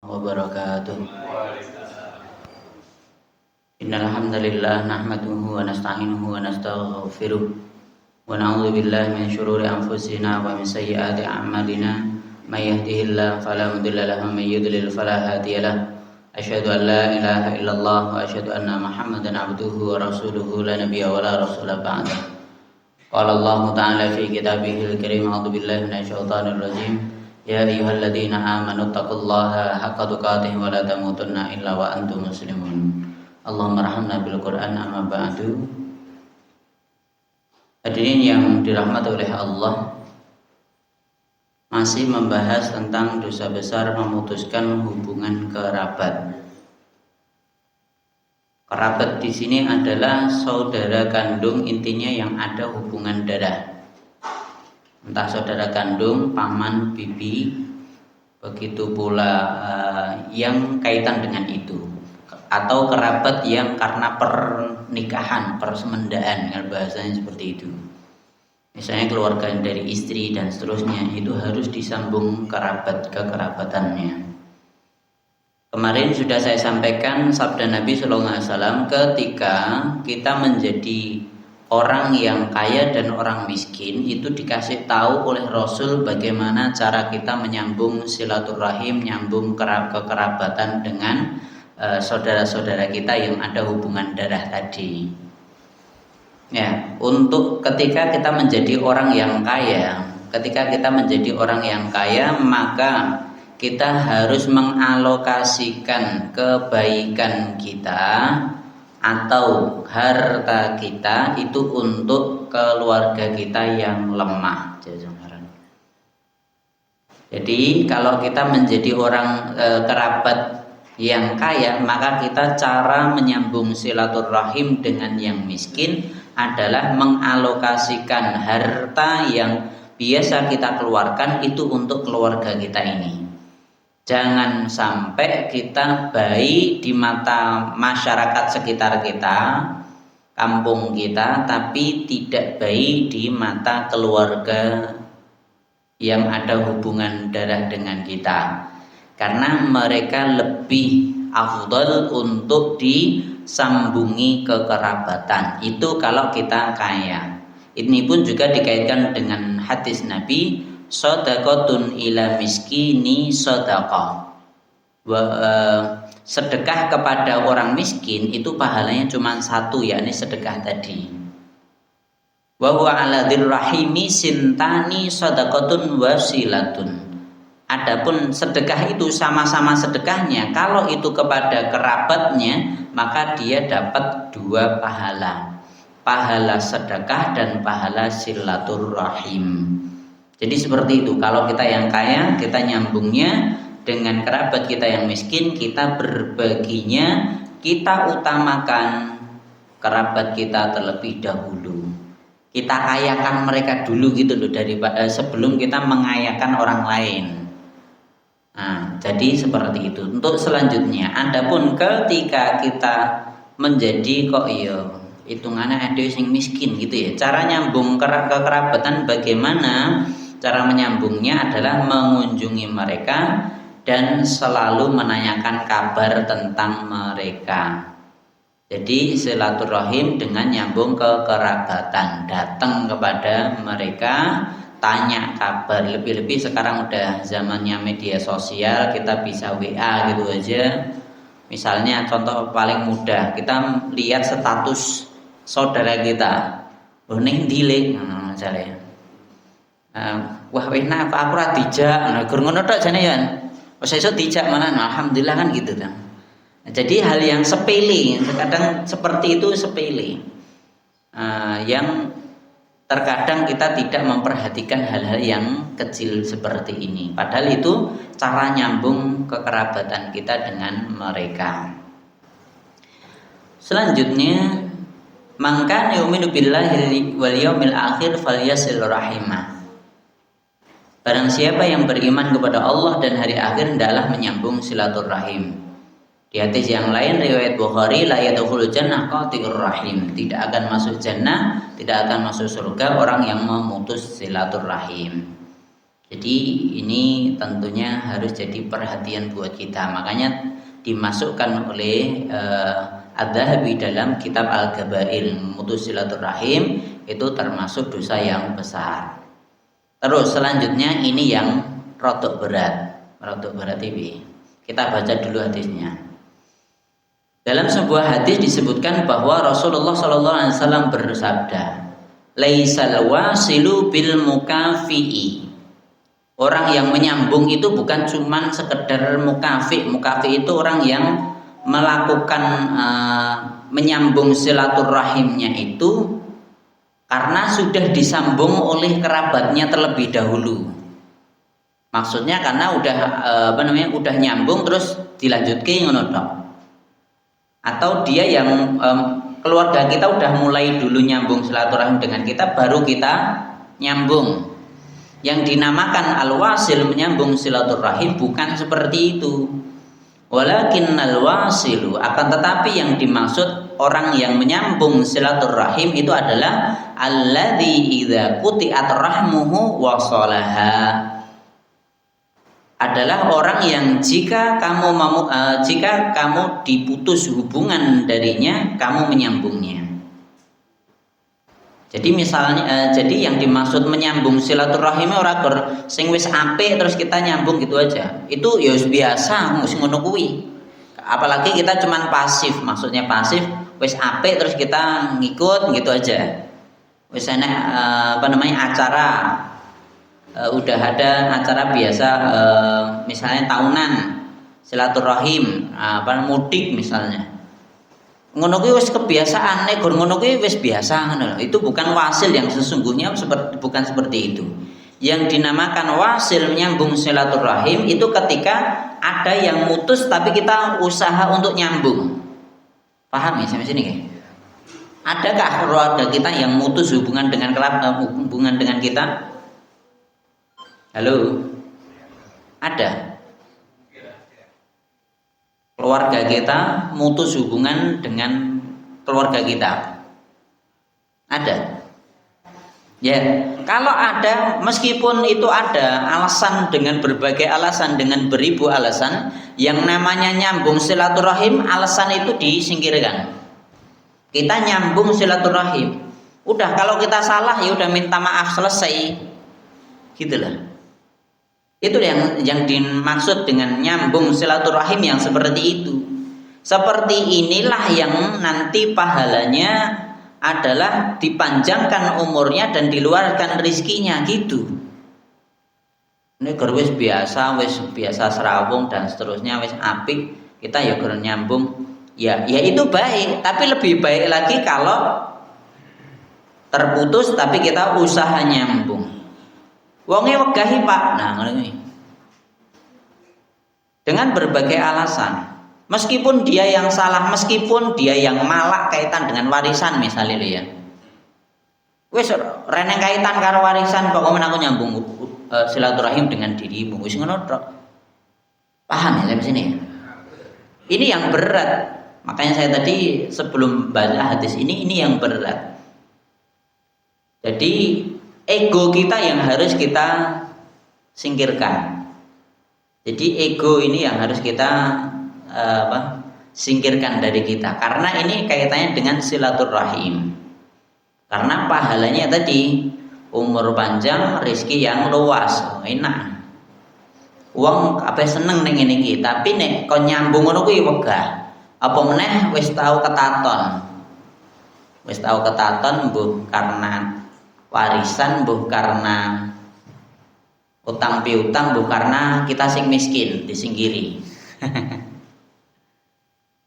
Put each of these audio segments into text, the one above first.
wabarakatuh. Innal hamdalillah nahmaduhu wa nasta'inuhu wa nastaghfiruh wa na'udzu billahi min shururi anfusina wa min sayyiati a'malina may yahdihillahu fala mudilla lahu wa may yudlil fala hadiyalah. Asyhadu an la ilaha illallah wa asyhadu anna Muhammadan abduhu wa rasuluhu la nabiyya wa la rasula ba'da. Qala Allah ta'ala fi kitabihil karim a'udzu billahi minasy syaithanir rajim. Ya ayyuhalladzina amanu taqullaha haqqa tuqatih wa la tamutunna illa wa antum muslimun. Allahumma rahmna bil Qur'an amma ba'du. Hadirin yang dirahmati oleh Allah, masih membahas tentang dosa besar memutuskan hubungan kerabat. Kerabat di sini adalah saudara kandung, intinya yang ada hubungan darah. Entah saudara kandung, paman, bibi, begitu pula yang kaitan dengan itu, atau kerabat yang karena pernikahan, persemendaan, kalau bahasanya seperti itu. Misalnya keluarga dari istri dan seterusnya, itu harus disambung kekerabatannya. Kemarin sudah saya sampaikan sabda Nabi SAW, ketika kita menjadi orang yang kaya dan orang miskin, itu dikasih tahu oleh Rasul bagaimana cara kita menyambung silaturahim, nyambung kekerabatan dengan saudara-saudara kita yang ada hubungan darah tadi. Ya, untuk ketika kita menjadi orang yang kaya, maka kita harus mengalokasikan kebaikan kita atau harta kita itu untuk keluarga kita yang lemah. Jadi kalau kita menjadi orang kerabat yang kaya, maka kita cara menyambung silaturahim dengan yang miskin adalah mengalokasikan harta yang biasa kita keluarkan itu untuk keluarga kita ini. Jangan sampai kita baik di mata masyarakat sekitar kita, kampung kita, tapi tidak baik di mata keluarga yang ada hubungan darah dengan kita. Karena mereka lebih afdal untuk disambungi kekerabatan. Itu kalau kita kaya. Ini pun juga dikaitkan dengan hadis Nabi, shadaqatun ila miskini shadaqah. Sedekah kepada orang miskin itu pahalanya cuma satu, yakni sedekah tadi. Wa huwa ala dzirrahimi sintani shadaqatun wasilatun. Adapun sedekah itu sama-sama sedekahnya, kalau itu kepada kerabatnya, maka dia dapat dua pahala. Pahala sedekah dan pahala silaturahim. Jadi seperti itu, kalau kita yang kaya, kita nyambungnya dengan kerabat kita yang miskin, kita berbaginya, kita utamakan kerabat kita terlebih dahulu. Kita kayakan mereka dulu gitu loh, sebelum kita mengayakan orang lain. Nah, jadi seperti itu. Untuk selanjutnya, adapun ketika kita menjadi hitungannya ada yang miskin gitu ya. Cara nyambung kekerabatan bagaimana? Cara menyambungnya adalah mengunjungi mereka dan selalu menanyakan kabar tentang mereka. Jadi silaturahim dengan nyambung kekerabatan, datang kepada mereka, tanya kabar. Lebih-lebih sekarang udah zamannya media sosial, kita bisa WA gitu aja. Misalnya contoh paling mudah, kita lihat status saudara kita, ning dilek misalnya, wah enak aku ora dijak, gur ngono tok jane ya, wis iso dijak mana, alhamdulillah kan gitu kan. Jadi hal yang sepele, kadang seperti itu sepele, yang terkadang kita tidak memperhatikan hal-hal yang kecil seperti ini. Padahal itu cara nyambung kekerabatan kita dengan mereka. Selanjutnya, man kana yu'minu billahi wal yaumil akhir falyasil rahimah. Barang siapa yang beriman kepada Allah dan hari akhir, hendaklah menyambung silaturahim. Di hadis yang lain riwayat Bukhari, la yadkhulul jannah qati'ur rahim. Tidak akan masuk jannah, tidak akan masuk surga orang yang memutus silaturahim. Jadi ini tentunya harus jadi perhatian buat kita. Makanya dimasukkan oleh Adz-Dzahabi dalam kitab Al-Ghabail, memutus silaturahim itu termasuk dosa yang besar. Terus selanjutnya ini yang rodok berat. Rodok berat ini. Kita baca dulu hadisnya. Dalam sebuah hadis disebutkan bahwa Rasulullah SAW bersabda, "Laisal wasilu bil mukafi'i." Orang yang menyambung itu bukan cuma sekedar mukafi. Mukafi itu orang yang melakukan menyambung silaturahimnya itu karena sudah disambung oleh kerabatnya terlebih dahulu. Maksudnya karena udah nyambung terus dilanjutkan ngono tok. Atau dia yang keluarga kita udah mulai dulu nyambung silaturahim dengan kita, baru kita nyambung. Yang dinamakan al-wasil, menyambung silaturahim, bukan seperti itu. Walakinnal wasilu, akan tetapi yang dimaksud orang yang menyambung silaturahim itu adalah alladzi idza quti'at rahmuhu wasalaha. Adalah orang yang jika kamu diputus hubungan darinya, kamu menyambungnya. Jadi misalnya, jadi yang dimaksud menyambung silaturahim ora gor sing wis apik terus kita nyambung gitu aja. Itu ya biasa, mesti ngono kuwi. Apalagi kita cuman pasif, maksudnya pasif, wis apik terus kita ngikut gitu aja. Wis enek acara, udah ada acara biasa, misalnya tahunan silaturahim, mudik misalnya. Ngono kuwi wis kebiasaan, nek ngono kuwi wis biasa ngono. Itu bukan wasil yang sesungguhnya, bukan seperti itu. Yang dinamakan wasil, menyambung silaturahim, itu ketika ada yang mutus tapi kita usaha untuk nyambung. Paham ya sampai sini ya? Adakah keluarga kita yang mutus hubungan dengan kita? Halo? Ada? Keluarga kita mutus hubungan dengan keluarga kita. Ada? Ya, kalau ada, meskipun itu ada alasan, dengan berbagai alasan, dengan beribu alasan, yang namanya nyambung silaturahim, alasan itu disingkirkan. Kita nyambung silaturahim. Udah, kalau kita salah ya udah minta maaf, selesai. Gitulah. Itu yang dimaksud dengan nyambung silaturahim yang seperti itu. Seperti inilah yang nanti pahalanya adalah dipanjangkan umurnya dan diluarkan rizkinya gitu. Ini wis biasa serawung dan seterusnya, wis apik, kita ya nyambung. Ya itu baik, tapi lebih baik lagi kalau terputus tapi kita usaha nyambung. Wonge wegahi Pak, nah ngene. Dengan berbagai alasan, meskipun dia yang salah, meskipun dia yang malak kaitan dengan warisan misalnya ya. Wis reneng kaitan karo warisan, pokoknya aku nyambung silaturahim dengan dirimu, wis ngono tok. Paham ya sampai sini? Ini yang berat. Makanya saya tadi sebelum baca hadis ini yang berat. Jadi ego kita yang harus kita singkirkan. Jadi ego ini yang harus kita singkirkan dari kita. Karena ini kaitannya dengan silaturahim. Karena pahalanya tadi umur panjang, rezeki yang luas, enak. Wong apa seneng ning ngene iki, tapi nek kon nyambung ngono kuwi wegah. Apa meneh wis tahu ketaton. Wis tahu ketaton mbuh karena warisan, mbuh karena utang piutang, mbuh karena kita sing miskin disingkiri.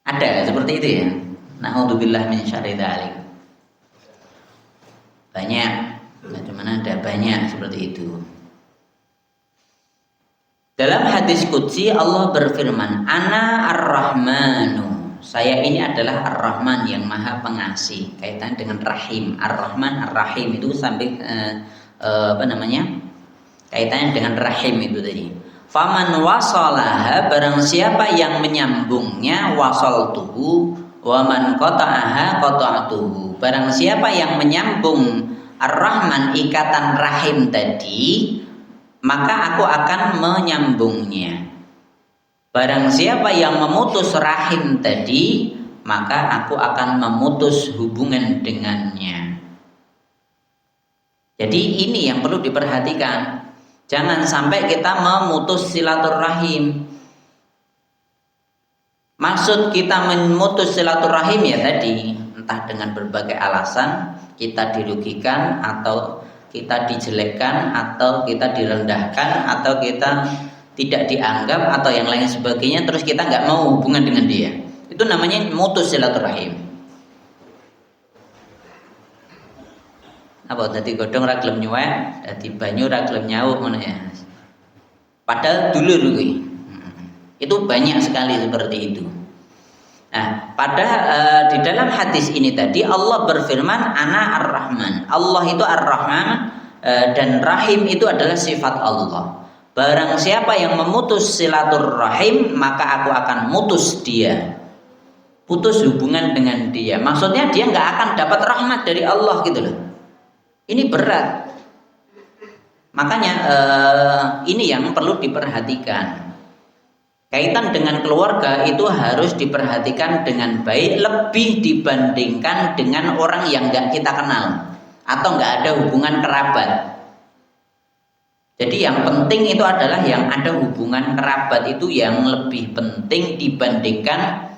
Ada seperti itu ya. Na'udzubillah min syarri dzalik. Banyak, cuman ada banyak seperti itu. Dalam hadis qudsi Allah berfirman, "Ana ar-Rahmanu." Saya ini adalah Ar-Rahman yang Maha Pengasih. Kaitan dengan Rahim. Ar-Rahman, Ar-Rahim itu sampai kaitannya dengan Rahim itu tadi. Faman wasalaha, barang siapa yang menyambungnya, wasaltuhu, wa man qata'aha qata'tuhu. Barang siapa yang menyambung Ar-Rahman, ikatan rahim tadi, maka aku akan menyambungnya. Barang siapa yang memutus rahim tadi, maka aku akan memutus hubungan dengannya. Jadi ini yang perlu diperhatikan. Jangan sampai kita memutus silaturahim. Maksud kita memutus silaturahim ya tadi, entah dengan berbagai alasan, kita dirugikan atau kita dijelekkan atau kita direndahkan atau kita tidak dianggap atau yang lain sebagainya, terus kita nggak mau hubungan dengan dia, itu namanya mutus silaturahim. Apa tadi godhong ra gelem nyuwek, dadi banyu ra gelem nyawuk ngono ya. Padahal dulur kuwi. Itu banyak sekali seperti itu. Nah, di dalam hadis ini tadi Allah berfirman Ana Ar-Rahman. Allah itu Ar-Rahman, dan Rahim itu adalah sifat Allah. Barang siapa yang memutus silaturahim, maka aku akan mutus dia, putus hubungan dengan dia. Maksudnya dia nggak akan dapat rahmat dari Allah gitu loh. Ini berat. Makanya ini yang perlu diperhatikan. Kaitan dengan keluarga itu harus diperhatikan dengan baik, lebih dibandingkan dengan orang yang nggak kita kenal atau nggak ada hubungan kerabat. Jadi yang penting itu adalah yang ada hubungan kerabat, itu yang lebih penting dibandingkan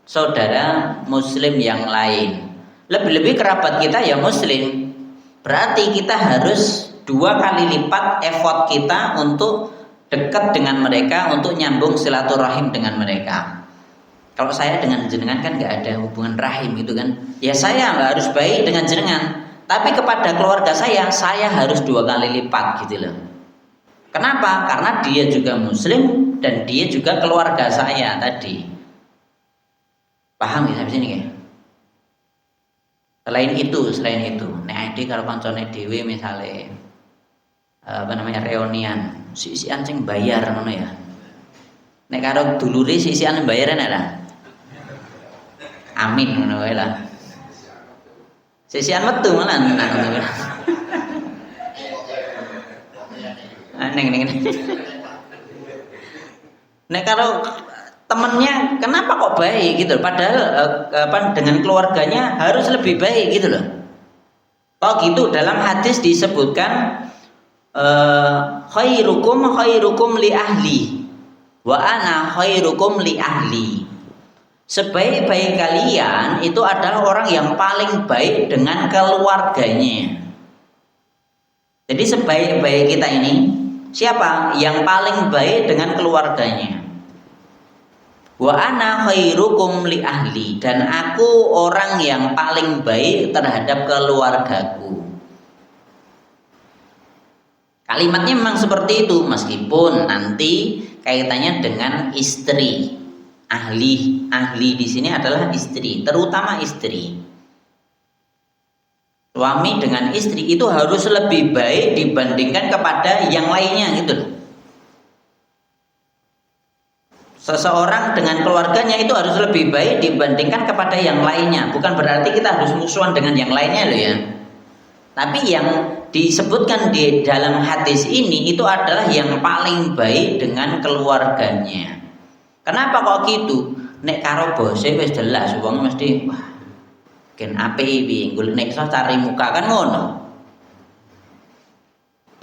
saudara muslim yang lain. Lebih-lebih kerabat kita ya muslim, berarti kita harus 2 kali lipat effort kita untuk dekat dengan mereka, untuk nyambung silaturahim dengan mereka. Kalau saya dengan jenengan kan nggak ada hubungan rahim gitu kan, ya saya nggak harus baik dengan jenengan, tapi kepada keluarga saya harus 2 kali lipat gitu loh. Kenapa? Karena dia juga muslim dan dia juga keluarga saya tadi. Paham ya sampai sini ya? Selain itu, nek ade kalau kancane dhewe misale reunian, sisian sing bayar ngono ya. Nek karo dulure sisian bayaran ora? Amin ngono wae lah. Sisian metu malah ngono. Neng. Nek kalau temennya kenapa kok baik gitu, padahal dengan keluarganya harus lebih baik gitu loh. Kalau gitu dalam hadis disebutkan khairukum li ahli wa ana khairukum li ahli. Sebaik-baik kalian itu adalah orang yang paling baik dengan keluarganya. Jadi sebaik-baik kita ini siapa? Yang paling baik dengan keluarganya. Wa ana khairukum li ahli, dan aku orang yang paling baik terhadap keluargaku. Kalimatnya memang seperti itu, meskipun nanti kaitannya dengan istri. Ahli di sini adalah istri, terutama istri. Suami dengan istri itu harus lebih baik dibandingkan kepada yang lainnya gitu loh. Seseorang dengan keluarganya itu harus lebih baik dibandingkan kepada yang lainnya. Bukan berarti kita harus musuhan dengan yang lainnya loh ya. Tapi yang disebutkan di dalam hadis ini itu adalah yang paling baik dengan keluarganya. Kenapa kok gitu? Nek karo bose wis jelas wong mesti ken api piye golek cari muka kan ngono.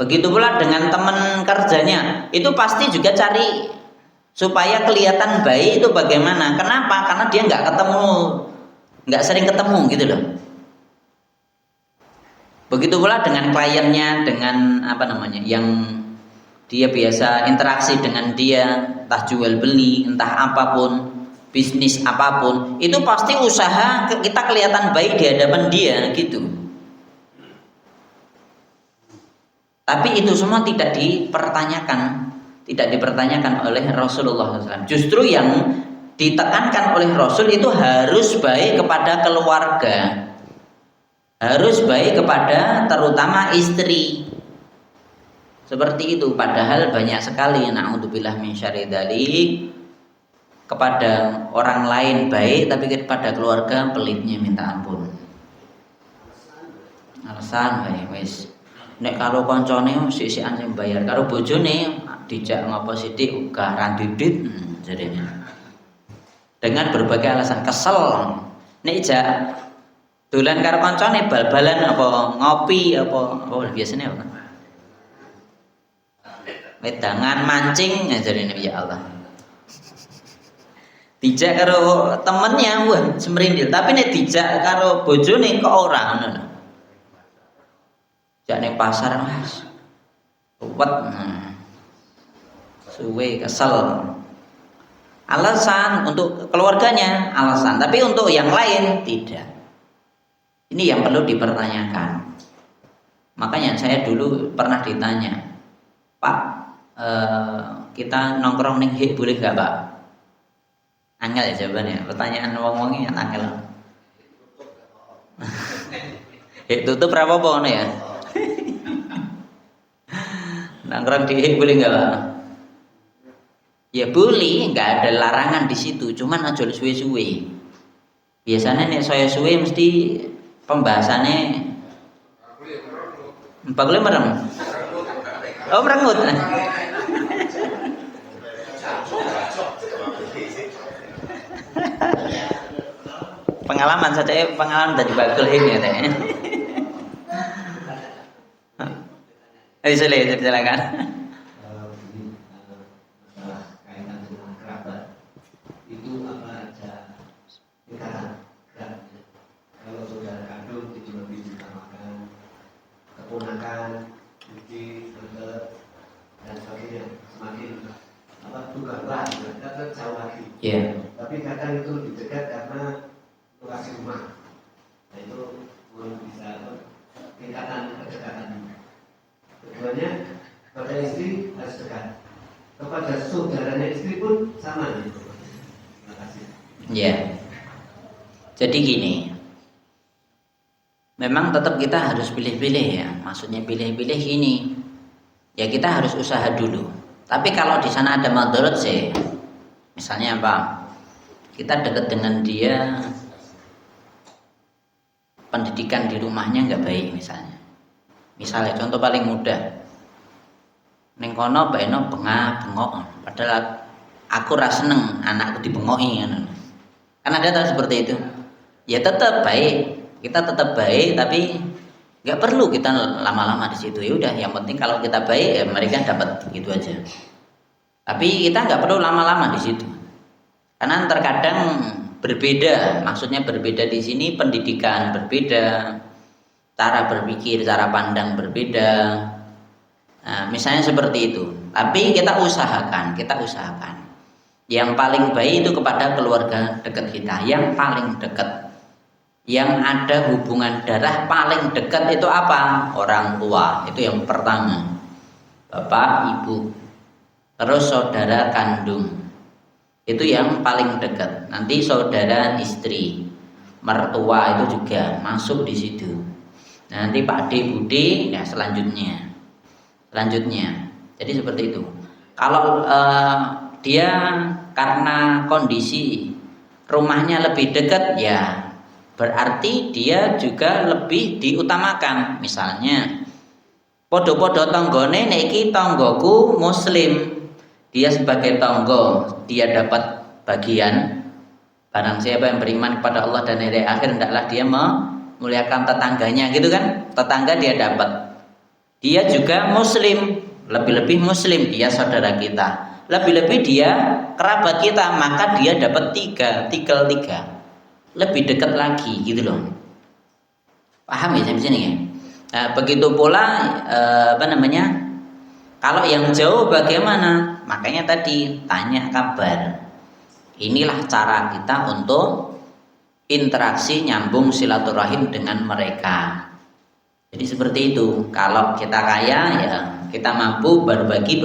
Begitu pula dengan teman kerjanya, itu pasti juga cari supaya kelihatan baik itu bagaimana? Kenapa? Karena dia nggak sering ketemu gitu loh. Begitu pula dengan kliennya, dengan yang dia biasa interaksi dengan dia, entah jual beli, entah apapun, bisnis apapun, itu pasti usaha kita kelihatan baik di hadapan dia gitu. Tapi itu semua tidak dipertanyakan oleh Rasulullah SAW. Justru yang ditekankan oleh Rasul itu harus baik kepada keluarga, harus baik kepada terutama istri. Seperti itu. Padahal banyak sekali, na'udzubillah min syarri dzalik, kepada orang lain baik, tapi kepada keluarga pelitnya minta ampun. Alasan baik wis Nek karo koncone sisikan sing bayar, karo bojone dijak ngopo sithik uga ra didit jarene. Dengan berbagai alasan kesel. Nek jak dolan karo koncone bal-balan apa ngopi apa biasanya apa? Wedangan mancing jarene ya Allah. Dijak karo temennya wah semerindil, tapi nek dijak karo bojone kok ora ngono. Jak ning pasar Mas. Ruwet. Suwe kesel. Alasan untuk keluarganya, alasan, tapi untuk yang lain tidak. Ini yang perlu dipertanyakan. Makanya saya dulu pernah ditanya, Pak, kita nongkrong ning hik boleh gak Pak? Angel ya jawabannya. Pertanyaan wong-wonge angel. Hik tutup ra apa-apa ngono ya. Nongkrong di hik boleh gak Pak? Ya boleh, nggak ada larangan di situ, cuman aja suwe-suwe. Biasanya nek saya suwe mesti pembahasannya boleh merem. Oh merengut. Pengalaman saja, pengalaman dari bakul ini ya teh. Silakan. Keponakan, cuci, tante, dan sebagainya semakin bukan berat, kadang jauh lagi. Yeah. Tapi kadang itu dicegat karena lokasi rumah. Nah itu belum bisa tingkatan kedekatan. Keduanya pada istri harus dekat. Kepada saudaranya istri pun sama gitu. Terima kasih. Yeah. Jadi gini. Memang tetap kita harus pilih-pilih ya. Maksudnya pilih-pilih ini. Ya kita harus usaha dulu. Tapi kalau di sana ada madharat sih. Misalnya apa? Kita dekat dengan dia, pendidikan di rumahnya nggak baik misalnya. Misalnya contoh paling mudah. Ning kono baeno bengok. Padahal aku ra seneng anakku dibengoki ngono. Kan ada tahu seperti itu. Ya tetap baik. Kita tetap baik, tapi nggak perlu kita lama-lama di situ. Ya udah, yang penting kalau kita baik, ya mereka dapat gitu aja. Tapi kita nggak perlu lama-lama di situ, karena terkadang berbeda. Maksudnya berbeda di sini pendidikan berbeda, cara berpikir, cara pandang berbeda. Nah, misalnya seperti itu. Tapi kita usahakan. Yang paling baik itu kepada keluarga dekat kita, yang paling dekat. Yang ada hubungan darah paling dekat itu apa? Orang tua, itu yang pertama. Bapak, ibu, terus saudara kandung, itu yang paling dekat. Nanti saudara istri, mertua itu juga masuk di situ. Nanti Pak D, Bude, ya selanjutnya. Jadi seperti itu. Kalau dia karena kondisi rumahnya lebih dekat, ya berarti dia juga lebih diutamakan. Misalnya podo-podo tonggone niki tonggoku muslim, dia sebagai tonggo dia dapat bagian. Barang siapa yang beriman kepada Allah dan hari akhir, hendaklah dia memuliakan tetangganya, gitu kan? Tetangga dia dapat. Dia juga muslim, lebih-lebih muslim, dia saudara kita, lebih-lebih dia kerabat kita, maka dia dapat tiga, lebih dekat lagi, gitu loh. Paham ya sampai sini ya? Nah, begitu pula kalau yang jauh bagaimana? Makanya tadi tanya kabar. Inilah cara kita untuk interaksi, nyambung silaturahim dengan mereka. Jadi seperti itu. Kalau kita kaya, ya kita mampu berbagi.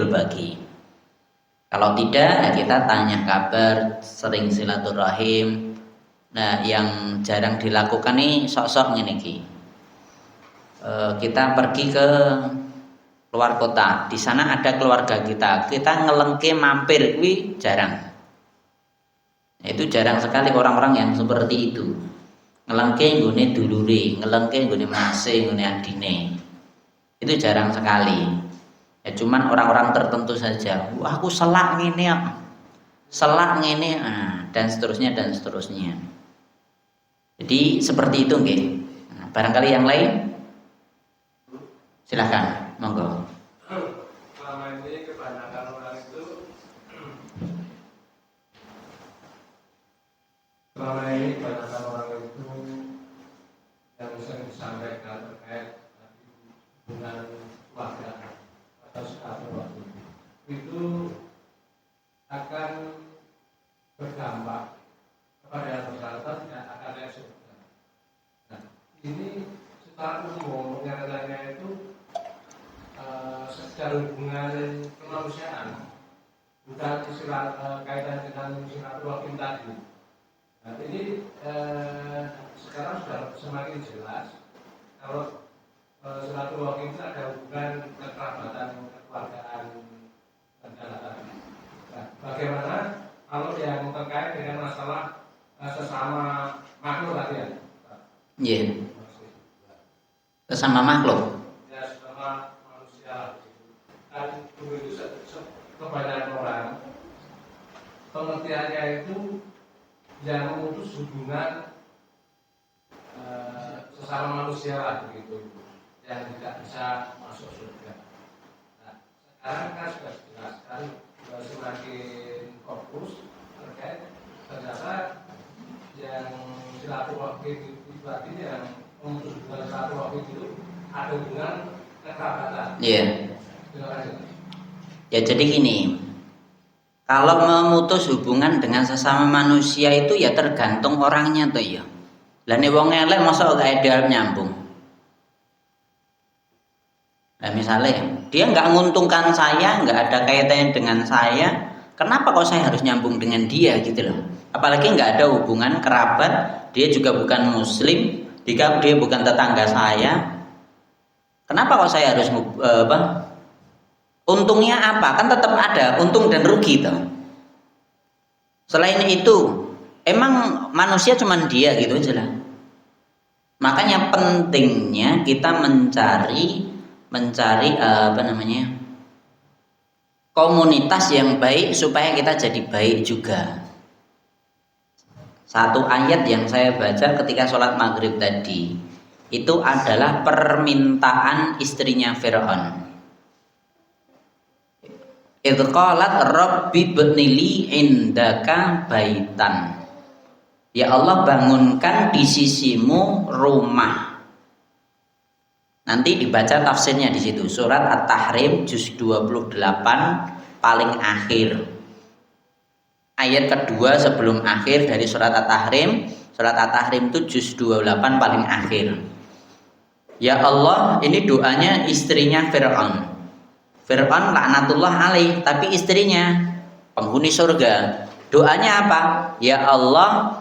Kalau tidak, ya kita tanya kabar, sering silaturahim. Nah, yang jarang dilakukan nih sok-sok ngene iki. Kita pergi ke luar kota, di sana ada keluarga kita ngelengke mampir, kuwi jarang. Itu jarang sekali orang-orang yang seperti itu. Ngelengke nggone dulure, ngelengke nggone mase, nggone adine. Itu jarang sekali. Ya cuman orang-orang tertentu saja. Wah, aku selak ngene ya. Selak ngene, dan seterusnya dan seterusnya. Jadi seperti itu nggih. Nah, barangkali yang lain silahkan, monggo. Selama ini kebanyakan orang itu yang sering disampaikan terkait hubungan keluarga atau silaturahmi itu akan berdampak kepada yang bersangkutan dan akan efek. Nah, ini secara umum pengertiannya itu secara hubungan kemanusiaan, bukan kaitan dengan silaturahim tadi. Nah, ini sekarang sudah semakin jelas kalau silaturahim itu ada hubungan kekerabatan, kekeluargaan dan tadi. Nah, bagaimana kalau yang terkait dengan masalah sesama makhluk tadi ya? Iya. Sesama makhluk. Ya, sesama manusia. Dan itu kebanyakan orang pengertiannya itu yang memutus hubungan sesama manusia lah begitu, yang tidak bisa masuk surga. Nah, sekarang kan sudah jelas kan, semakin fokus terkait ternyata yang silaturahmi itu tadi yang memutus hubungan silaturahmi itu ada hubungan kekerabatan. Iya. Ya jadi gini. Kalau memutus hubungan dengan sesama manusia itu ya tergantung orangnya tuh ya. Lah nek wong elek masa gak ada nyambung. Nah misalnya dia nggak menguntungkan saya, nggak ada kaitannya dengan saya, kenapa kok saya harus nyambung dengan dia gitu loh? Apalagi nggak ada hubungan kerabat, dia juga bukan muslim, dia bukan tetangga saya. Kenapa kok saya harus untungnya apa? Kan tetap ada untung dan rugi tuh. Selain itu, emang manusia cuman dia gitu aja lah. Makanya pentingnya kita mencari komunitas yang baik supaya kita jadi baik juga. Satu ayat yang saya baca ketika sholat maghrib tadi itu adalah permintaan istrinya Fir'aun. Idh qalat rabbi bnili indaka baitan. Ya Allah, bangunkan di sisimu rumah. Nanti dibaca tafsirnya di situ, surat At-Tahrim juz 28 paling akhir. Ayat kedua sebelum akhir dari surat At-Tahrim. Surat At-Tahrim itu juz 28 paling akhir. Ya Allah, ini doanya istrinya Fir'aun. Fir'aun laknatullah alaih, tapi istrinya penghuni surga. Doanya apa? Ya Allah,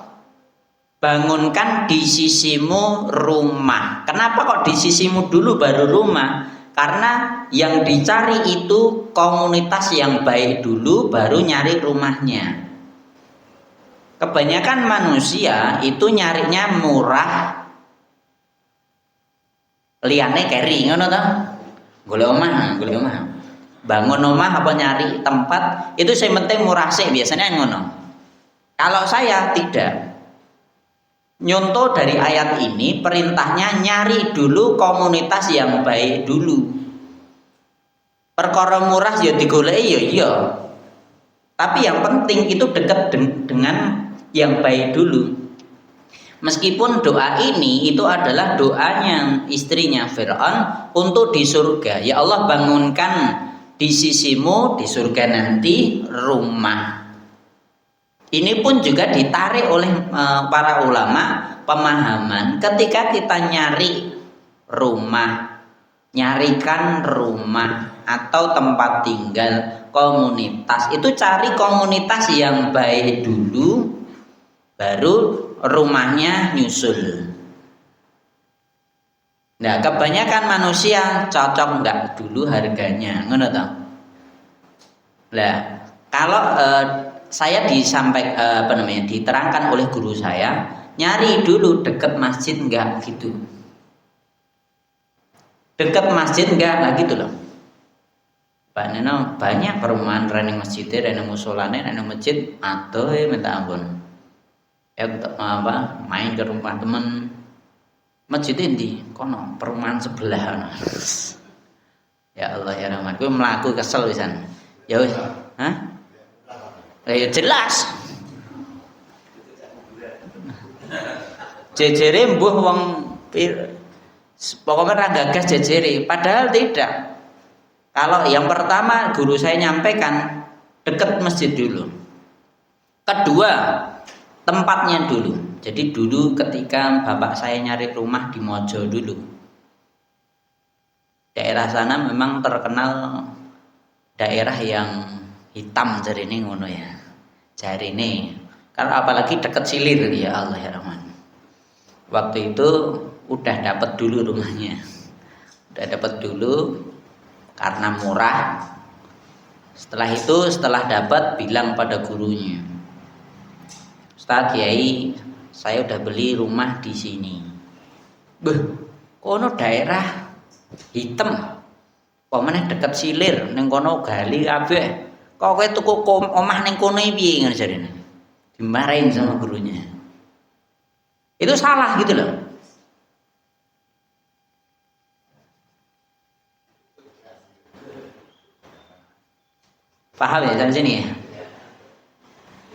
bangunkan di sisimu rumah. Kenapa kok di sisimu dulu baru rumah? Karena yang dicari itu komunitas yang baik dulu, baru nyari rumahnya. Kebanyakan manusia itu nyarinya murah, liane keri, ngono toh? Golek omah. Bangun rumah apa nyari tempat itu yang penting murah sih biasanya ngono. Kalau saya tidak, nyontoh dari ayat ini perintahnya nyari dulu komunitas yang baik dulu. Perkara murah ya digoleki ya iya. Tapi yang penting itu dekat dengan yang baik dulu. Meskipun doa ini itu adalah doanya istrinya Fir'aun untuk di surga. Ya Allah, bangunkan di sisimu di surga nanti rumah. Ini pun juga ditarik oleh para ulama pemahaman ketika kita nyari rumah, nyarikan rumah atau tempat tinggal, komunitas, itu cari komunitas yang baik dulu, baru rumahnya nyusul. Nah, kebanyakan manusia cocok enggak dulu harganya, ngono toh. Lah, kalau saya diterangkan oleh guru saya, nyari dulu deket masjid enggak gitu. dekat masjid enggak, nah gitu loh. Pak Neno banyak perumahan reneng masjidnya, reneng musolane, reneng masjid, atau minta ampun. Ya apa main ke rumah temen, masjid di kono perumahan sebelah. Ya Allah ya Rahman, gue melaku kesel pisan. Ya wis, hah? Ya jelas. Jejere mbuh wong pokoknya ra gagas jejere, padahal tidak. Kalau yang pertama guru saya nyampaikan dekat masjid dulu. Kedua, tempatnya dulu. Jadi dulu ketika bapak saya nyari rumah di Mojo dulu, daerah sana memang terkenal daerah yang hitam jarine ngono ya. Jarine. Karena apalagi dekat Silir ya Allah ya Rahman. Waktu itu udah dapat dulu rumahnya. Udah dapat dulu karena murah. Setelah itu setelah dapat bilang pada gurunya, Ustaz Kiai, saya udah beli rumah di sini. Beh, kono daerah hitam. Pemene dekat Silir, ning kono gali kabeh. Kok kowe tuku omah ning kono piye ngono jarene. Dimarahin sama gurunya. Itu salah gitu loh. Paham ya sampai sini ya?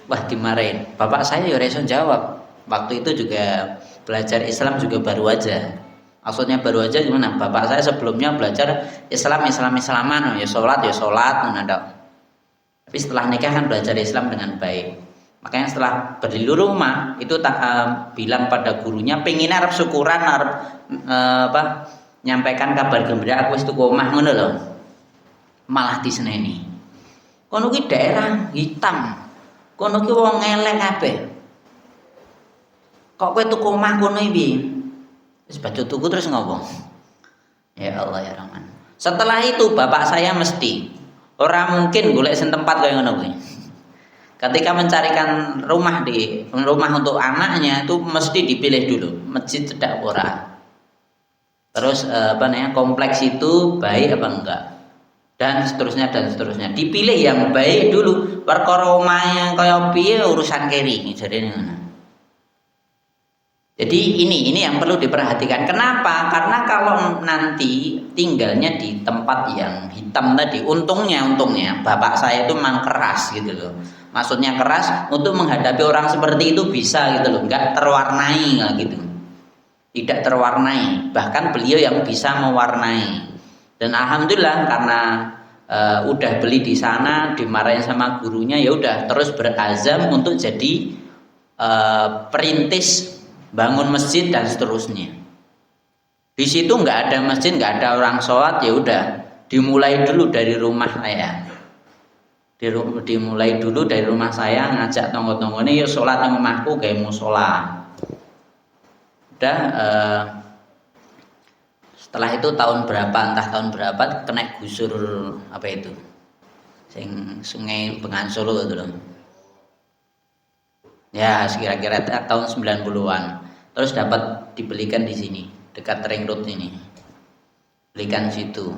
Wah dimarahin. Bapak saya ya reson jawab. Waktu itu juga belajar Islam juga baru aja. Maksudnya baru aja gimana? Bapak saya sebelumnya belajar Islaman, ya sholat, menadok. Tapi setelah nikah kan belajar Islam dengan baik. Makanya setelah beli rumah itu bilang pada gurunya, pengen arep syukuran, nyampaikan kabar gembira aku wis tuku omah ngono lho. Malah diseneni. Kono ki daerah hitam. Kono ki wong elek kabeh. Kok kowe tuku omah kono iki? Wis baju tuku terus ngopo? Ya Allah ya Rahman. Setelah itu bapak saya mesti ora mungkin golek sing tempat kaya ngono kuwi. Ketika mencarikan rumah untuk anaknya itu mesti dipilih dulu masjid cedak ora. Terus kompleks itu baik apa enggak? Dan seterusnya. Dipilih yang baik dulu. Perkara omahe kaya piye urusan keri jarene ngono. Jadi ini yang perlu diperhatikan. Kenapa? Karena kalau nanti tinggalnya di tempat yang hitam tadi, untungnya bapak saya itu memang keras gitu loh. Maksudnya keras untuk menghadapi orang seperti itu bisa gitu loh, nggak terwarnai gitu. Tidak terwarnai, bahkan beliau yang bisa mewarnai. Dan alhamdulillah karena udah beli di sana, dimarahin sama gurunya, ya udah terus berazam untuk jadi perintis bangun masjid dan seterusnya. Di situ nggak ada masjid, nggak ada orang sholat, ya udah dimulai dulu dari rumah saya. Dimulai dulu dari rumah saya, ngajak tonggo-tonggo ini yuk sholat di rumahku kayak musola. Udah setelah itu entah tahun berapa kena gusur apa itu sungai Bengawan Solo itu loh. Ya kira-kira tahun 90-an. Terus dapat dibelikan di sini dekat ring road ini, belikan situ.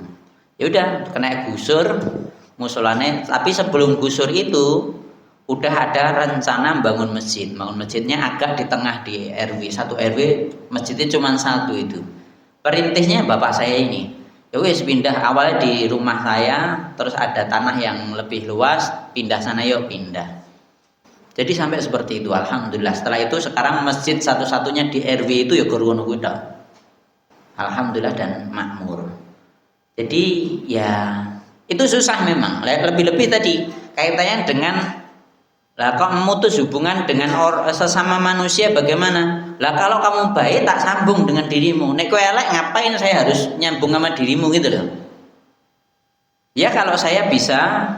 Ya udah kena gusur musolane, tapi sebelum gusur itu udah ada rencana bangun masjid. Bangun masjidnya agak di tengah di RW, satu RW masjidnya cuma satu itu. Perintisnya bapak saya ini. Ya wis pindah awalnya di rumah saya, terus ada tanah yang lebih luas, pindah sana yuk pindah. Jadi sampai seperti itu, alhamdulillah. Setelah itu sekarang masjid satu-satunya di RW itu ya Gurwono kuwi tok. Alhamdulillah dan makmur. Jadi ya itu susah memang. Lebih-lebih tadi kaitannya dengan kok memutus hubungan dengan sesama manusia bagaimana? Lah kalau kamu baik tak sambung dengan dirimu. Nek kowe elek ngapain saya harus nyambung sama dirimu gitu loh. Ya kalau saya bisa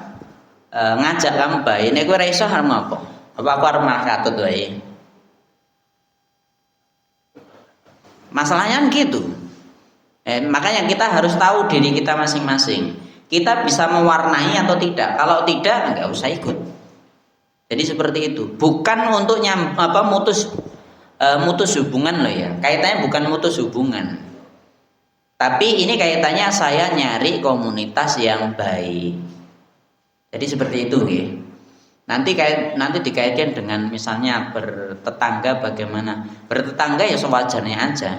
ngajak kamu baik, nek kowe ra iso harus apa? Apa aku harus malah katut wae? Masalahnya kan gitu. Makanya kita harus tahu diri kita masing-masing. Kita bisa mewarnai atau tidak. Kalau tidak, enggak usah ikut. Jadi seperti itu. Bukan untuk mutus hubungan loh ya. Kaitannya bukan mutus hubungan. Tapi ini kaitannya saya nyari komunitas yang baik. Jadi seperti itu ya. Nanti dikaitkan dengan misalnya bertetangga bagaimana. Bertetangga ya sewajarnya aja.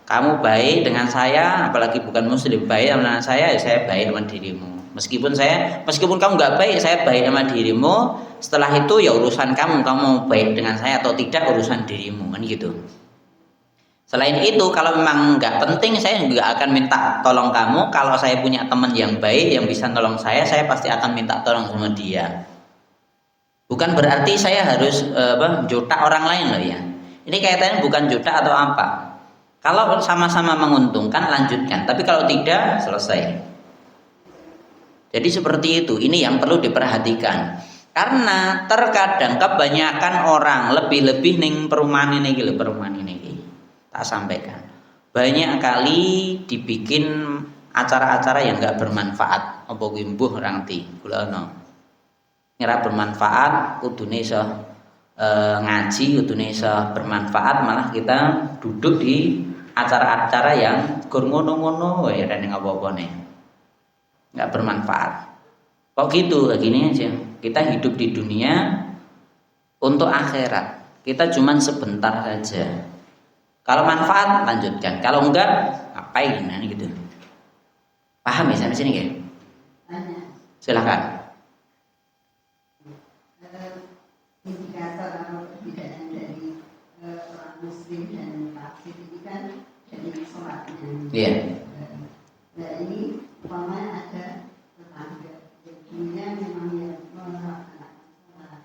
Kamu baik dengan saya, apalagi bukan muslim, baik dengan saya, ya saya baik sama dirimu. Meskipun kamu nggak baik, saya baik sama dirimu. Setelah itu ya urusan kamu baik dengan saya atau tidak urusan dirimu, kan gitu. Selain itu, kalau memang nggak penting, saya juga akan minta tolong kamu. Kalau saya punya teman yang baik yang bisa nolong saya pasti akan minta tolong sama dia. Bukan berarti saya harus jotak orang lain loh ya. Ini kaitannya bukan jotak atau apa. Kalau sama-sama menguntungkan lanjutkan, tapi kalau tidak selesai. Jadi seperti itu. Ini yang perlu diperhatikan. Karena terkadang kebanyakan orang lebih-lebih ning perumahan ini tak sampaikan. Banyak kali dibikin acara-acara yang enggak bermanfaat. Apa kuwi mbuh ora ngerti. Kula ono. Ngira bermanfaat kudune iso ngaji, kudune iso bermanfaat, malah kita duduk di acara-acara yang gur ngono-ngono wae ora ning apa-apane. Enggak bermanfaat. Kok gitu? Gini aja. Kita hidup di dunia untuk akhirat. Kita cuman sebentar saja. Kalau manfaat lanjutkan, kalau enggak ngapain nah, gitu. Paham ya sampai sini ya? Silakan. Indikator atau perbedaan dari orang muslim dan kafir ini kan dari sholatnya. Iya. Nah ini umpamanya ada tetangga, jadinya memang yang melaksanakan sholat.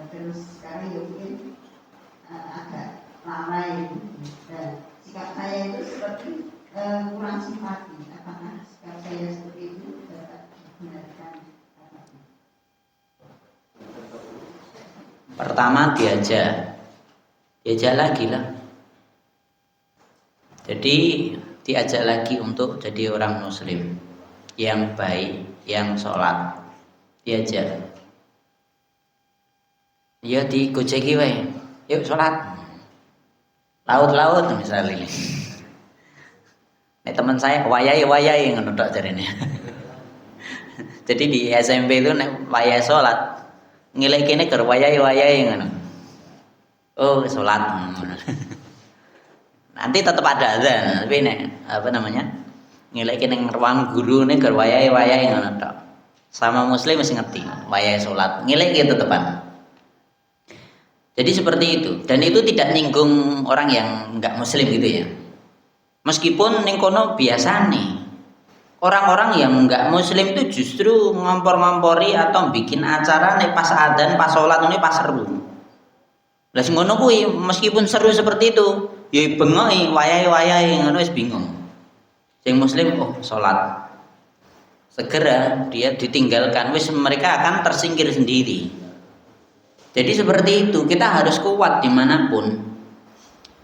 Terus sekarang ya mungkin agak lalai. Dan sikap saya itu seperti kurang simpati. Apakah sikap saya seperti itu dapat dibenarkan? Pertama diajak lagi lah. Jadi diajak lagi untuk jadi orang muslim yang baik, yang sholat. Diajak. Ya digojeki wae. Yuk sholat. Laut misalnya. Nek teman saya wayai ngono tok jarene. Jadi di SMP itu nek wayai sholat ngilek kene ger wayai ngono. Oh, salat ngono. Nanti tetap ada azan, tapi nek ngilek kene ruang guru ning ger wayai ngono tok. Sama muslim mesti ngerti, wayai salat. Ngilek ki tetepan. Jadi seperti itu, dan itu tidak nyinggung orang yang enggak muslim gitu ya. Meskipun ning kono biasa nih. Orang-orang yang enggak muslim itu justru ngompor-ngompori atau bikin acara nih pas adzan, pas sholat ini pas seru. Lah sing ngono kuwi meskipun seru seperti itu, ya bengoki wayai ngono wis bingung. Sing muslim sholat. Segera dia ditinggalkan, wis mereka akan tersingkir sendiri. Jadi seperti itu, kita harus kuat dimanapun.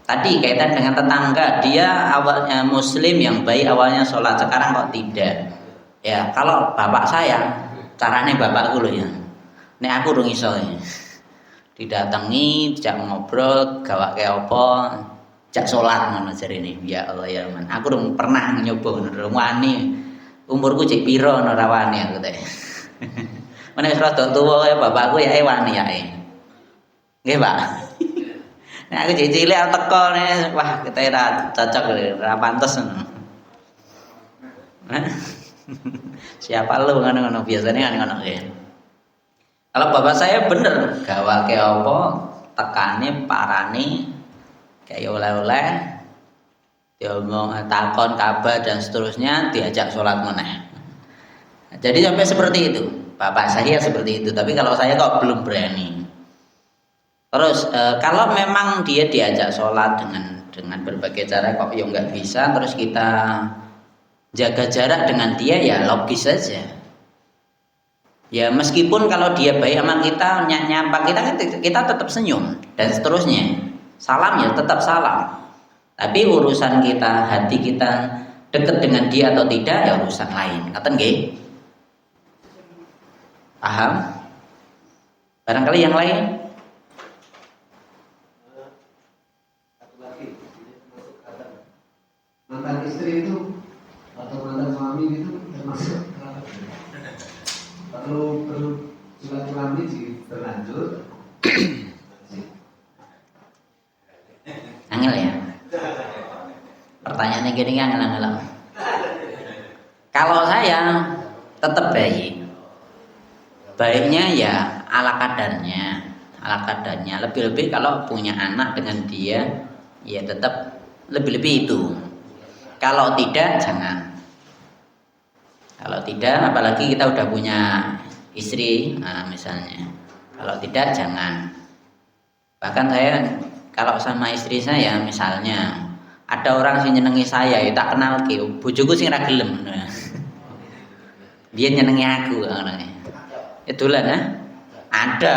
Tadi kaitan dengan tetangga, dia awalnya muslim yang baik, awalnya sholat, sekarang kok tidak. Ya kalau bapak saya, caranya bapakku loh ya. Nek aku urung iso ya. Didatangi, dijak ngobrol, gawak kayak apa, jak sholat ngono jarene. Ya Allah ya man, aku urung pernah nyoba ngono, wani. Umurku cek piro ora wani aku teh. Menek rada tuwa kaya bapakku ya wani ya. Nggih, Pak. Nek aku cilik aku teko wah kita ora cocok ora pantes ngono. Siapa lu ngono-ngono biasanya kan ngono ya. Kalau bapak saya bener gawake apa tekane parane kayak oleh-oleh diomong takon kabar dan seterusnya diajak sholat meneh. Jadi sampai seperti itu. Bapak saya seperti itu, tapi kalau saya kok belum berani. Terus kalau memang dia diajak sholat dengan berbagai cara kok ya nggak bisa, terus kita jaga jarak dengan dia ya logis saja. Ya meskipun kalau dia baik sama kita nyapa kita tetap senyum dan seterusnya. Salam ya tetap salam. Tapi urusan kita hati kita dekat dengan dia atau tidak ya urusan lain. Ngaten nggih? Paham? Barangkali yang lain? suami itu termasuk perlu silaturahmi berlanjut. Angel ya. Pertanyaannya gini angel. Kalau saya tetap baik. Baiknya ya ala kadarnya. Lebih-lebih kalau punya anak dengan dia, ya tetap lebih-lebih itu. Kalau tidak jangan. Kalau tidak, apalagi kita udah punya istri, nah misalnya. Kalau tidak jangan. Bahkan saya kalau sama istri saya misalnya ada orang sing nyenengi saya, ya tak kenal ki, bojoku sing ra gelem. Dia nyenengi aku orangnya. Itulah nah. Ada.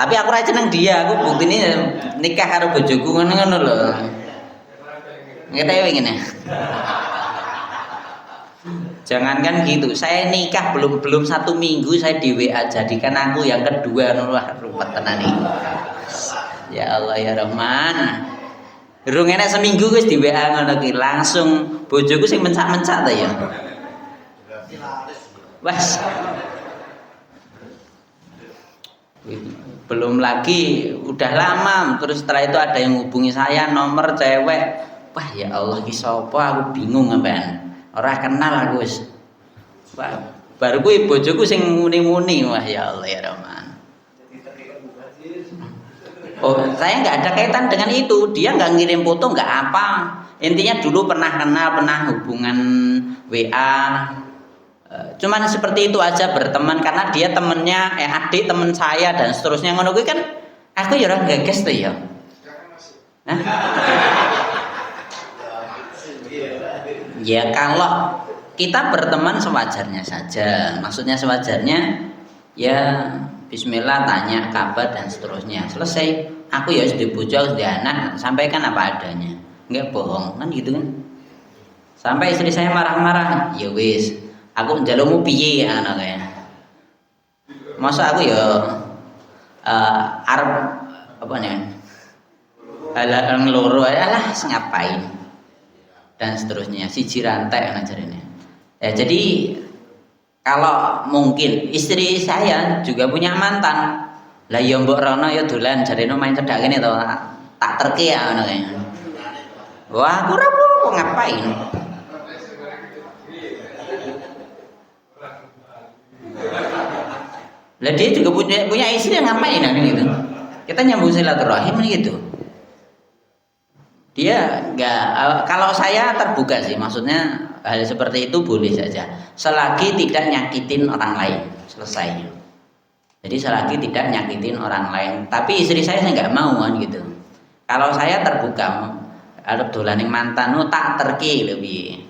Tapi aku ra seneng dia, aku buktine nikah karo bojoku ngono lho. Ngerti ngene. Jangankan gitu, saya nikah belum 1 minggu saya di WA jadikan aku yang kedua, wah ruwet tenan iki. Ya Allah ya Rahman. Durung enek seminggu wis di WA ngono ki, langsung bojoku sing mencak-mencak ta ya. Wes. Belum lagi udah lama, terus setelah itu ada yang hubungi saya nomor cewek. Wah ya Allah ki sapa, aku bingung sampean. Ora kenal aku wis. Baru kuwi bojoku sing muni-muni, wah ya Allah ya Rahman. Oh, saya nggak ada kaitan dengan itu. Dia nggak ngirim foto, nggak apa. Intinya dulu pernah kenal, pernah hubungan WA. Cuman seperti itu aja, berteman karena dia temennya adik temen saya dan seterusnya ngono kuwi kan. Aku ya ora gagas tuh ya. Hah? Ya kalau kita berteman sewajarnya saja, maksudnya sewajarnya ya bismillah, tanya kabar dan seterusnya, selesai. Aku ya sudah bojo, sudah anak, sampaikan apa adanya, nggak bohong kan gitu kan. Sampai istri saya marah-marah, ya wis aku njalukmu piye anaknya. Masa aku ya arep apa nih halang loro alah ngapain dan seterusnya, siji rantai ngajarinnya. Ya jadi kalau mungkin istri saya juga punya mantan, lah ya mbok rono ya dolan jarene main cedak kene to, tak terke ya ngono ya. Wah aku ora ngapain. Lah dia juga punya istri yang ngapain kan gitu. Kita nyambung silaturahim gitu. Dia enggak, kalau saya terbuka sih, maksudnya hal seperti itu boleh saja selagi tidak nyakitin orang lain, selesai. Jadi selagi tidak nyakitin orang lain. Tapi istri saya nggak mau kan gitu. Kalau saya terbuka, ada dolaning mantanmu tak terki lebih.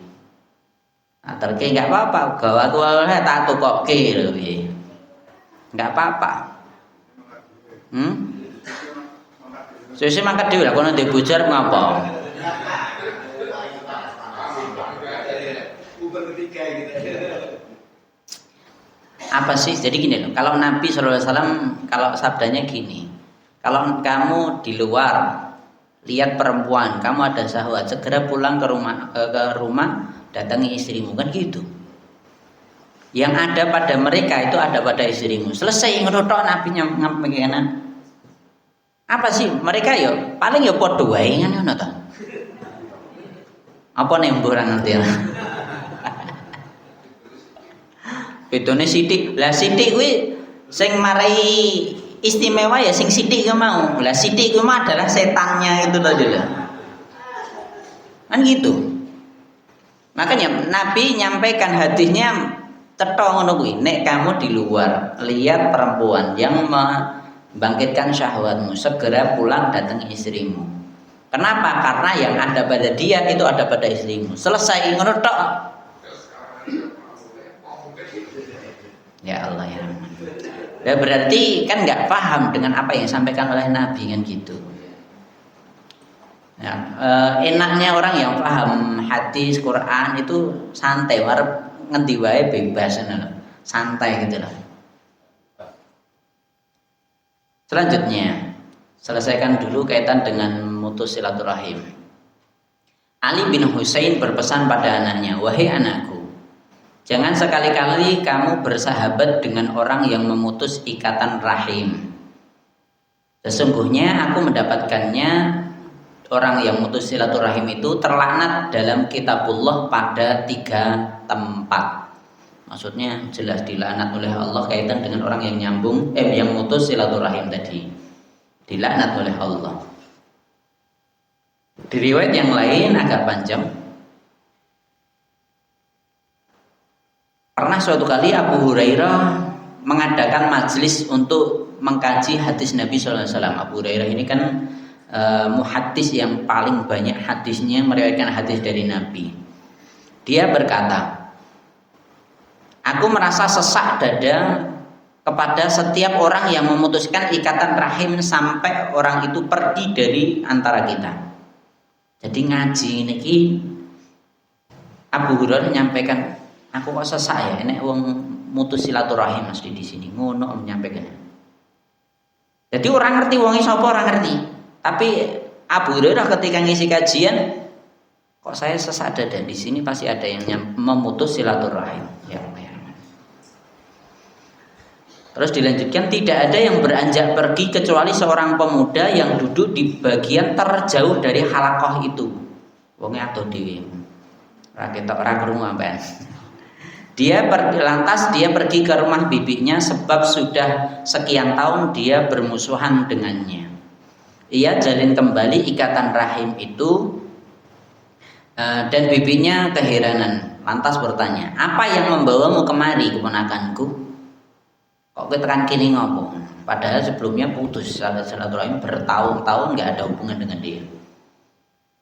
Tak terki nggak apa-apa, gawa aku tak tukokke lebih. Nggak apa-apa. Sesi mangkat dhewe lah kono ndek bojar ngapa? Apa sih? Jadi gini loh, kalau Nabi SAW kalau sabdanya gini, kalau kamu di luar lihat perempuan, kamu ada syahwat, segera pulang ke rumah datangi istrimu kan gitu. Yang ada pada mereka itu ada pada istrimu. Selesai ngerotok Nabi ngapain? Apa sih mereka yo paling yo podo wae ngono to. Apa nih ora ngerti ya. Bedone sithik. Lah sithik kuwi sing marai istimewa ya sing sithik ku mau. Lah sithik ku mah adalah setannya itu tadi lho. Kan gitu. Makanya Nabi nyampaikan hadisnya cetha ngono kuwi. Nek kamu di luar lihat perempuan yang bangkitkan syahwatmu, segera pulang datangi istrimu. Kenapa? Karena yang ada pada dia itu ada pada istrimu. Selesai ngono tok. Ya Allah ya Rahman. Ya berarti kan nggak paham dengan apa yang disampaikan oleh Nabi kan gitu. Ya, enaknya orang yang paham hadis Quran itu santai, warep ngendi wae bebas santai gitu loh. Selanjutnya, selesaikan dulu kaitan dengan mutus silaturahim. Ali bin Husain berpesan pada anaknya, "Wahai anakku, jangan sekali-kali kamu bersahabat dengan orang yang memutus ikatan rahim. Sesungguhnya aku mendapatkannya, orang yang memutus silaturahim itu terlaknat dalam kitabullah pada 3 tempat." Maksudnya jelas dilaknat oleh Allah kaitan dengan orang yang yang memutus silaturahim tadi. Dilaknat oleh Allah. Di riwayat yang lain agak panjang. Pernah suatu kali Abu Hurairah mengadakan majelis untuk mengkaji hadis Nabi SAW. Abu Hurairah ini kan muhaddis yang paling banyak hadisnya, meriwayatkan hadis dari Nabi. Dia berkata, "Aku merasa sesak dada kepada setiap orang yang memutuskan ikatan rahim sampai orang itu pergi dari antara kita." Jadi ngaji niki Abu Hurairah menyampaikan, "Aku kok sesak ya, enek wong mutus silaturahim mesti di sini." Ngono menyampaikan. Jadi orang ngerti wong sapa orang ngerti. Tapi Abu Hurairah ketika ngisi kajian, kok saya sesak dada, di sini pasti ada yang memutus silaturahim. Ya. Terus dilanjutkan, tidak ada yang beranjak pergi kecuali seorang pemuda yang duduk di bagian terjauh dari halakoh itu. Wonge ado dhewe. Ra ketok ra krungu ampean. Lantas dia pergi ke rumah bibinya sebab sudah sekian tahun dia bermusuhan dengannya. Ia jalin kembali ikatan rahim itu dan bibinya keheranan. Lantas bertanya, "Apa yang membawamu kemari, keponakanku? Kok kita tekan kini ngopo? Padahal sebelumnya putus silaturahim bertahun-tahun nggak ada hubungan dengan dia."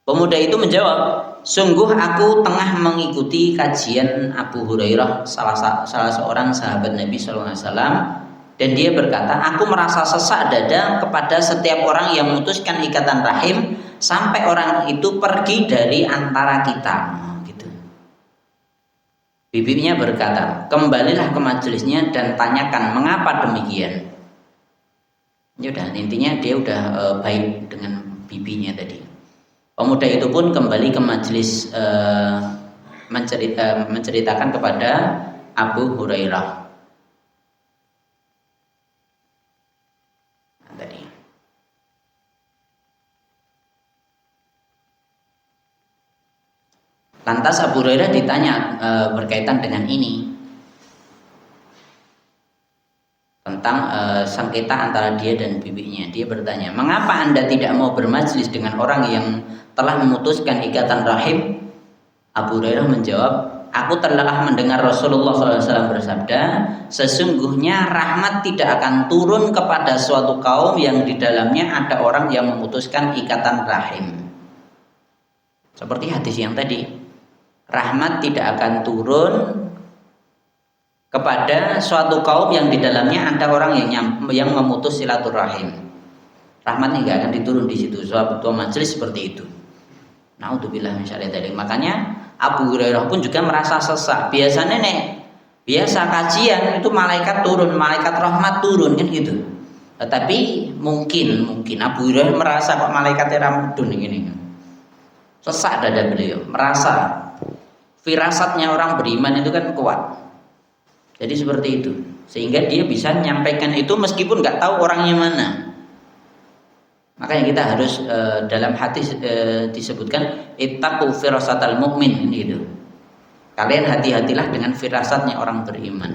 Pemuda itu menjawab, "Sungguh aku tengah mengikuti kajian Abu Hurairah, salah seorang sahabat Nabi SAW, dan dia berkata, aku merasa sesak dada kepada setiap orang yang memutuskan ikatan rahim sampai orang itu pergi dari antara kita." Bibinya berkata, "Kembalilah ke majelisnya dan tanyakan mengapa demikian." Ya udah, intinya dia udah baik dengan bibinya tadi. Pemuda itu pun kembali ke majelis menceritakan kepada Abu Hurairah. Lantas Abu Hurairah ditanya berkaitan dengan ini, tentang sengketa antara dia dan bibinya. Dia bertanya, "Mengapa Anda tidak mau bermajlis dengan orang yang telah memutuskan ikatan rahim?" Abu Hurairah menjawab, "Aku telah mendengar Rasulullah SAW bersabda, sesungguhnya rahmat tidak akan turun kepada suatu kaum yang di dalamnya ada orang yang memutuskan ikatan rahim." Seperti hadis yang tadi, rahmat tidak akan turun kepada suatu kaum yang di dalamnya ada orang yang memutus silaturahim. Rahmat nggak akan diturun di situ. Suatu majelis seperti itu. Naudzubillah min syarri dzalik. Makanya Abu Hurairah pun juga merasa sesak. Biasanya biasa kajian itu malaikat turun, malaikat rahmat turun kan gitu. Tetapi mungkin Abu Hurairah merasa kok malaikatnya ramudun ini. Sesak dada beliau, merasa firasatnya orang beriman itu kan kuat. Jadi seperti itu, sehingga dia bisa menyampaikan itu meskipun nggak tahu orangnya mana. Makanya kita harus dalam hadis disebutkan ittaqu firasatal mu'min gitu. Kalian hati-hatilah dengan firasatnya orang beriman.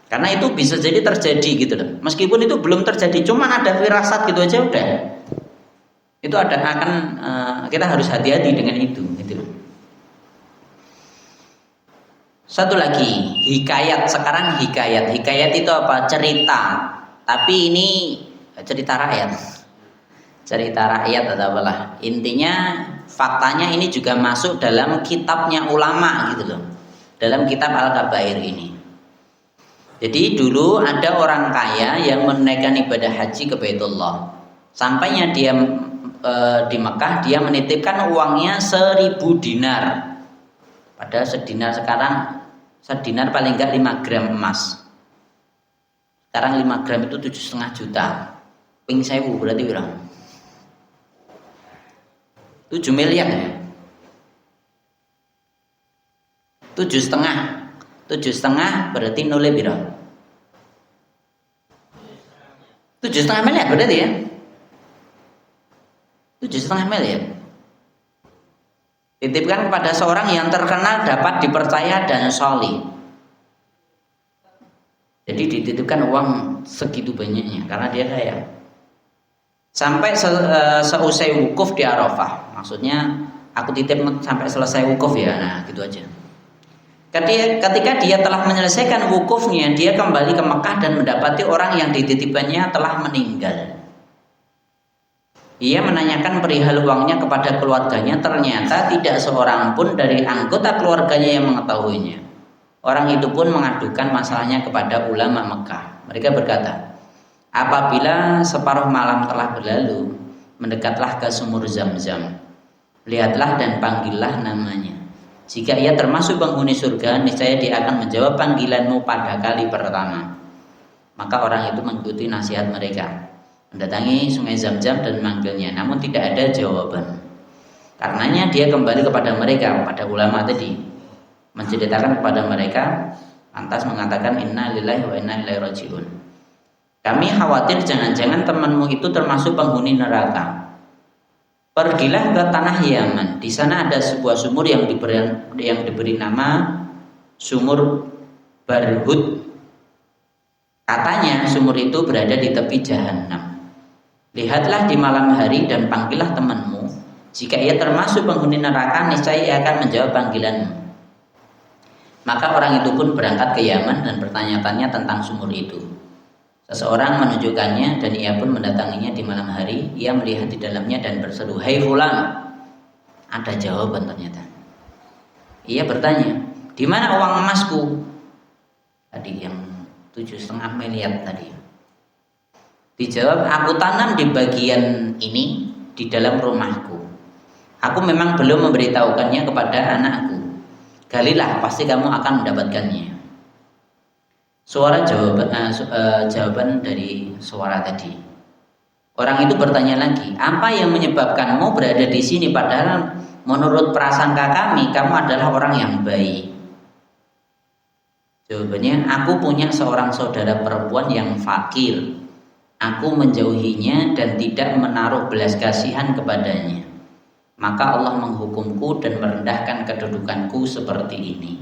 Karena itu bisa jadi terjadi gitu loh. Meskipun itu belum terjadi, cuma ada firasat gitu aja udah. Itu kita harus hati-hati dengan itu gitu loh. Satu lagi, hikayat. Sekarang hikayat. Hikayat itu apa? Cerita. Tapi ini cerita rakyat. Cerita rakyat atau apalah. Intinya faktanya ini juga masuk dalam kitabnya ulama gitu loh. Dalam kitab Al-Kabair ini. Jadi dulu ada orang kaya yang menunaikan ibadah haji ke Baitullah. Sampainya dia di Mekah, dia menitipkan uangnya 1000 dinar. Padahal sedinar paling enggak 5 gram emas. Sekarang 5 gram itu 7,5 juta. Ping 1000 berarti berapa? 7 miliar ya. 7,5. 7,5 berarti nolnya piro? 7,5 miliar berarti ya. 7,5 miliar. Titipkan kepada seorang yang terkenal, dapat dipercaya dan sholih. Jadi dititipkan uang segitu banyaknya karena dia kaya. Sampai seusai wukuf di Arafah. Maksudnya aku titip sampai selesai wukuf ya. Nah, gitu aja. Ketika dia telah menyelesaikan wukufnya, dia kembali ke Mekah dan mendapati orang yang dititipannya telah meninggal. Ia menanyakan perihal uangnya kepada keluarganya, ternyata tidak seorang pun dari anggota keluarganya yang mengetahuinya. Orang itu pun mengadukan masalahnya kepada ulama Mekah. Mereka berkata, apabila separuh malam telah berlalu, mendekatlah ke sumur Zam-Zam. Lihatlah dan panggillah namanya. Jika ia termasuk penghuni surga, niscaya dia akan menjawab panggilanmu pada kali pertama. Maka orang itu mengikuti nasihat mereka, mendatangi sungai Zam-Zam dan memanggilnya, namun tidak ada jawaban. Karenanya dia kembali kepada mereka, pada ulama tadi, menceritakan kepada mereka, lantas mengatakan inna lillahi wa inna ilaihi rajiun. Kami khawatir jangan-jangan temanmu itu termasuk penghuni neraka. Pergilah ke tanah Yaman. Di sana ada sebuah sumur yang diberi nama sumur Barhud. Katanya sumur itu berada di tepi Jahannam. Lihatlah di malam hari dan panggillah temanmu. Jika ia termasuk penghuni neraka, niscaya ia akan menjawab panggilanmu. Maka orang itu pun berangkat ke Yaman dan bertanya-tanya tentang sumur itu. Seseorang menunjukkannya dan ia pun mendatanginya di malam hari. Ia melihat di dalamnya dan berseru, "Hai fulan." Ada jawaban ternyata. Ia bertanya, "Di mana uang emasku?" Tadi yang 7,5 miliar tadi. Dijawab, "Aku tanam di bagian ini di dalam rumahku. Aku memang belum memberitahukannya kepada anakku. Galilah, pasti kamu akan mendapatkannya." Jawaban dari suara tadi. Orang itu bertanya lagi, "Apa yang menyebabkanmu berada di sini padahal menurut prasangka kami kamu adalah orang yang baik?" Jawabannya, "Aku punya seorang saudara perempuan yang fakir. Aku menjauhinya dan tidak menaruh belas kasihan kepadanya. Maka Allah menghukumku dan merendahkan kedudukanku seperti ini."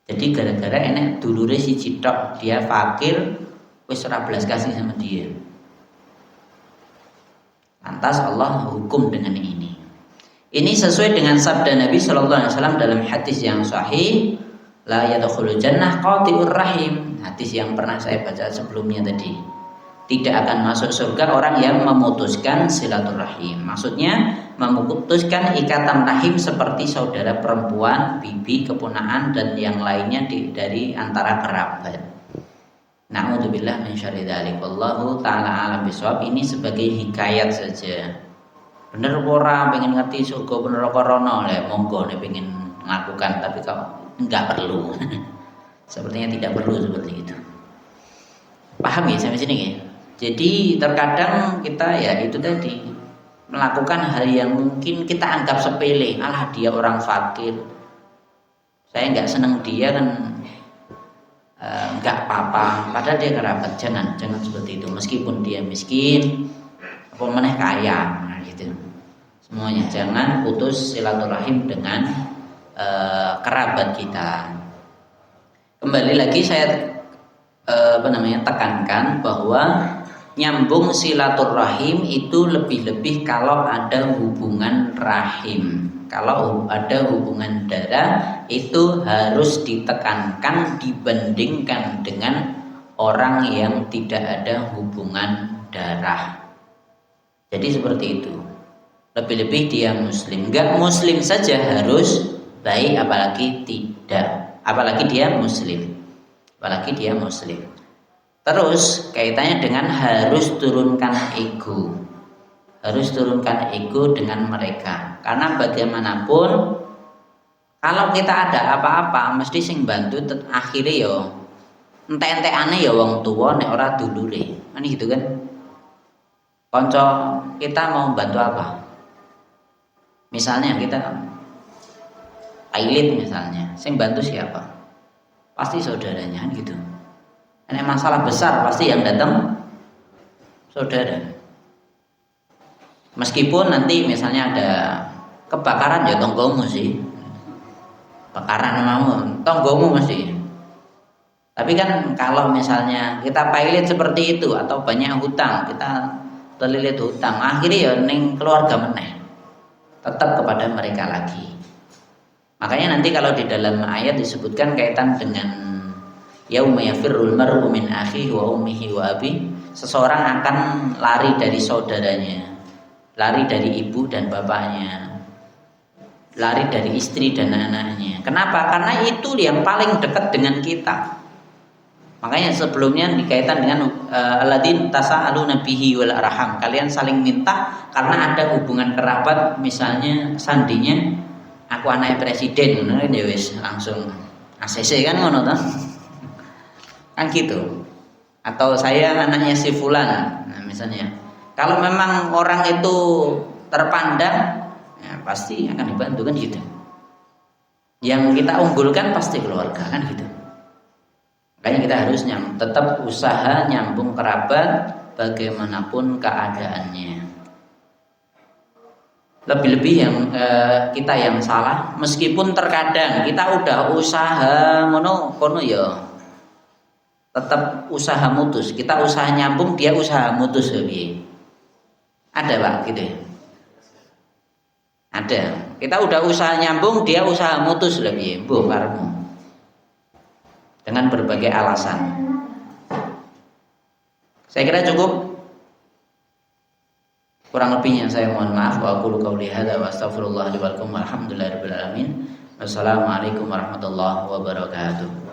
Jadi gara-gara enek dulure siji tok, dia fakir, wis ora belas kasih sama dia. Lantas Allah hukum dengan ini. Ini sesuai dengan sabda Nabi Shallallahu Alaihi Wasallam dalam hadis yang sahih, la yadkhulul jannah qati'ur rahim. Hadis yang pernah saya baca sebelumnya tadi. Tidak akan masuk surga orang yang memutuskan silaturahim. Maksudnya memutuskan ikatan rahim seperti saudara perempuan, bibi, keponaan dan yang lainnya dari antara kerabat. Na'udzubillah min syarri dzalik. Wallahu taala alam bisawab. Ini sebagai hikayat saja. Bener ora pengen ngerti surga bener corona le monggo nek pengen melakukan, tapi kalau enggak perlu. Sepertinya tidak perlu seperti itu. Paham ya sampai sini ya? Jadi terkadang kita ya itu tadi melakukan hal yang mungkin kita anggap sepele. Alah dia orang fakir, saya nggak seneng dia kan, nggak apa-apa. Padahal dia kerabat. Jangan seperti itu. Meskipun dia miskin, apa meneh kaya, nah, gitu. Semuanya jangan putus silaturahim dengan kerabat kita. Kembali lagi saya tekankan bahwa nyambung silaturahim itu lebih-lebih kalau ada hubungan rahim. Kalau ada hubungan darah itu harus ditekankan dibandingkan dengan orang yang tidak ada hubungan darah. Jadi seperti itu. Lebih-lebih dia muslim. Enggak muslim saja harus baik, apalagi tidak. Apalagi dia muslim. Terus kaitannya dengan harus turunkan ego. Harus turunkan ego dengan mereka. Karena bagaimanapun kalau kita ada apa-apa mesti sing bantu akhirnya yo entek-entekane ya wong tua nek ora dulure. Kan gitu kan. Konco kita mau bantu apa? Misalnya kita pilot misalnya, sing bantu siapa? Pasti saudaranya kan gitu. Ini masalah besar pasti yang datang saudara. Meskipun nanti misalnya ada kebakaran ya tonggomu sih. Bakaran mau tonggomu mesti. Tapi kan kalau misalnya kita pilot seperti itu atau banyak hutang, kita terlilit hutang, akhirnya ya ning keluarga meneh. Tetap kepada mereka lagi. Makanya nanti kalau di dalam ayat disebutkan kaitan dengan yauma yafirrul mar'u min akhihi wa ummihi wa abi, seseorang akan lari dari saudaranya, lari dari ibu dan bapaknya, lari dari istri dan anaknya. Kenapa? Karena itu yang paling dekat dengan kita. Makanya sebelumnya dikaitan dengan alladzin tasaaluna bihi wal arham. Kalian saling minta karena ada hubungan kerabat, misalnya sandinya aku anaknya presiden, ngono ya wis langsung ACC kan ngono toh. Kan gitu. Atau saya anaknya si fulan. Nah, misalnya. Kalau memang orang itu terpandang, ya pasti akan dibantu kan gitu. Yang kita unggulkan pasti keluarga kan gitu. Makanya kita harus tetap usaha nyambung kerabat bagaimanapun keadaannya. Lebih-lebih yang kita yang salah, meskipun terkadang kita udah usaha kono ya tetap usaha mutus. Kita usaha nyambung, dia usaha mutus lebih. Ada Pak gitu ya? Ada. Kita udah usaha nyambung, dia usaha mutus lebih. Mbuh karepmu. Dengan berbagai alasan. Saya kira cukup. Kurang lebihnya saya mohon maaf. Wa aqulu qouli hadza wa astaghfirullah li wa lakum walhamdulillahirabbil alamin. Wassalamualaikum warahmatullahi wabarakatuh.